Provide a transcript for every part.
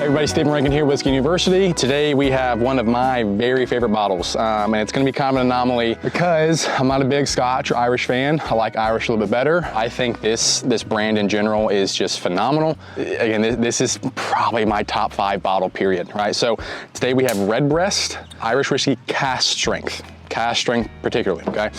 Everybody, Stephen Rankin here, Whiskey University. Today we have one of my very favorite bottles, and it's going to be kind of an anomaly because I'm not a big Scotch or Irish fan. I like Irish a little bit better. I think this brand in general is just phenomenal. Again, this is probably my top 5 bottle period, right? So today we have Redbreast Irish Whiskey Cask Strength. Cask strength particularly, okay?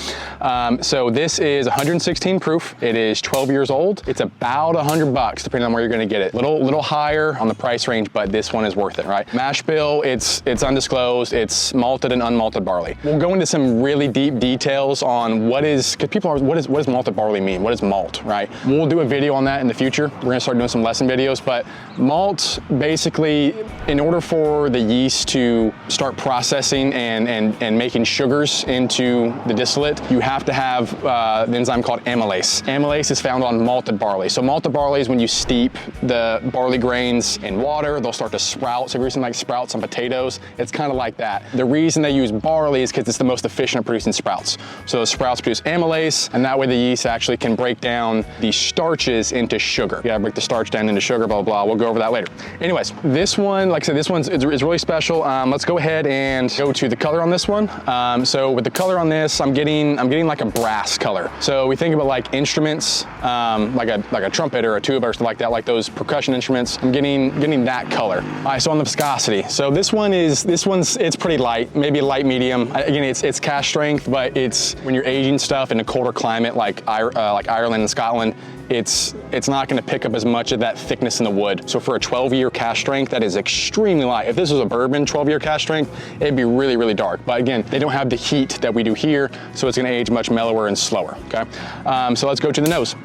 So this is 116 proof. It is 12 years old. It's about $100 depending on where you're gonna get it. Little higher on the price range, but this one is worth it, right? Mash bill, it's undisclosed. It's malted and unmalted barley. We'll go into some really deep details on because people are, what does malted barley mean? What is malt, right? We'll do a video on that in the future. We're gonna start doing some lesson videos, but malt, basically, in order for the yeast to start processing and making sugars into the distillate, you have to have the enzyme called amylase. Amylase is found on malted barley. So malted barley is when you steep the barley grains in water, they'll start to sprout. So if you're seeing like sprouts on potatoes, it's kind of like that. The reason they use barley is because it's the most efficient at producing sprouts. So those sprouts produce amylase, and that way the yeast actually can break down the starches into sugar. You gotta break the starch down into sugar, blah, blah, blah. We'll go over that later. Anyways, this one, like I said, this one's is really special. Let's go ahead and go to the color on this one. So with the color on this, I'm getting like a brass color. So we think about like instruments, like a trumpet or a tuba or something like that, like those percussion instruments. I'm getting that color. All right, so on the viscosity. So this one's it's pretty light, maybe a light medium. Again, it's cask strength, but it's when you're aging stuff in a colder climate like Ireland and Scotland, it's not gonna pick up as much of that thickness in the wood. So for a 12-year cask strength, that is extremely light. If this was a bourbon 12-year cask strength, it'd be really, really dark. But again, they don't have the heat that we do here, so it's gonna age much mellower and slower, okay? So let's go to the nose.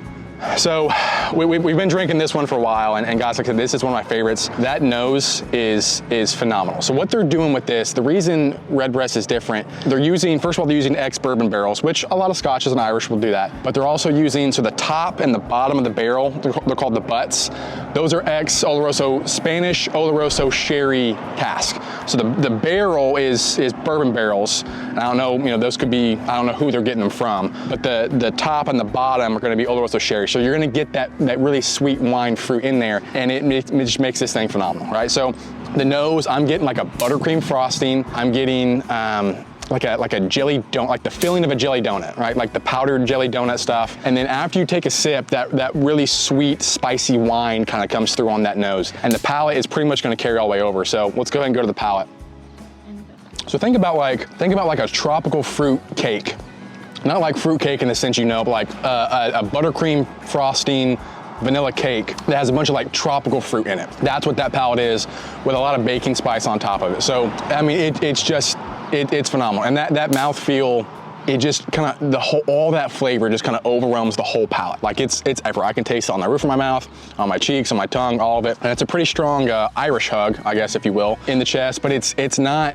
So we've been drinking this one for a while, and guys, like I said, this is one of my favorites. That nose is phenomenal. So what they're doing with this, the reason Redbreast is different, first of all, they're using ex-bourbon barrels, which a lot of Scotches and Irish will do that, but they're also using, so the top and the bottom of the barrel, they're called the butts. Those are ex-Oloroso, Spanish Oloroso sherry cask. So the barrel is bourbon barrels, and I don't know, those could be, I don't know who they're getting them from, but the top and the bottom are gonna be Oloroso sherry. So you're gonna get that really sweet wine fruit in there, and it just makes this thing phenomenal, right? So the nose, I'm getting like a buttercream frosting. I'm getting like a jelly donut, like the filling of a jelly donut, right? Like the powdered jelly donut stuff. And then after you take a sip, that really sweet, spicy wine kind of comes through on that nose. And the palate is pretty much gonna carry all the way over. So let's go ahead and go to the palate. So think about like a tropical fruit cake. Not like fruit cake in the sense but like a buttercream frosting vanilla cake that has a bunch of like tropical fruit in it. That's what that palate is, with a lot of baking spice on top of it. So, I mean, it's phenomenal. And that mouthfeel, it just kind of, all that flavor just kind of overwhelms the whole palate. Like it's everywhere. I can taste it on the roof of my mouth, on my cheeks, on my tongue, all of it. And it's a pretty strong Irish hug, I guess, if you will, in the chest, but it's not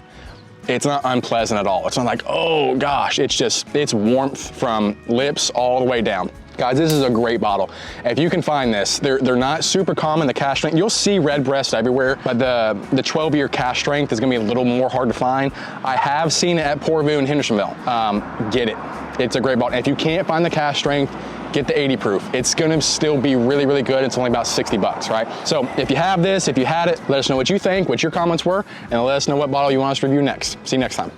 unpleasant at all. It's not like, oh gosh, it's warmth from lips all the way down. Guys, this is a great bottle. If you can find this, they're not super common, the cask strength. You'll see Redbreast everywhere, but the 12-year cask strength is gonna be a little more hard to find. I have seen it at Portvue in Hendersonville. Get it. It's a great bottle. And if you can't find the cask strength, get the 80 proof. It's gonna still be really, really good. It's only about $60, right? So if you have this, if you had it, let us know what you think, what your comments were, and let us know what bottle you want us to review next. See you next time.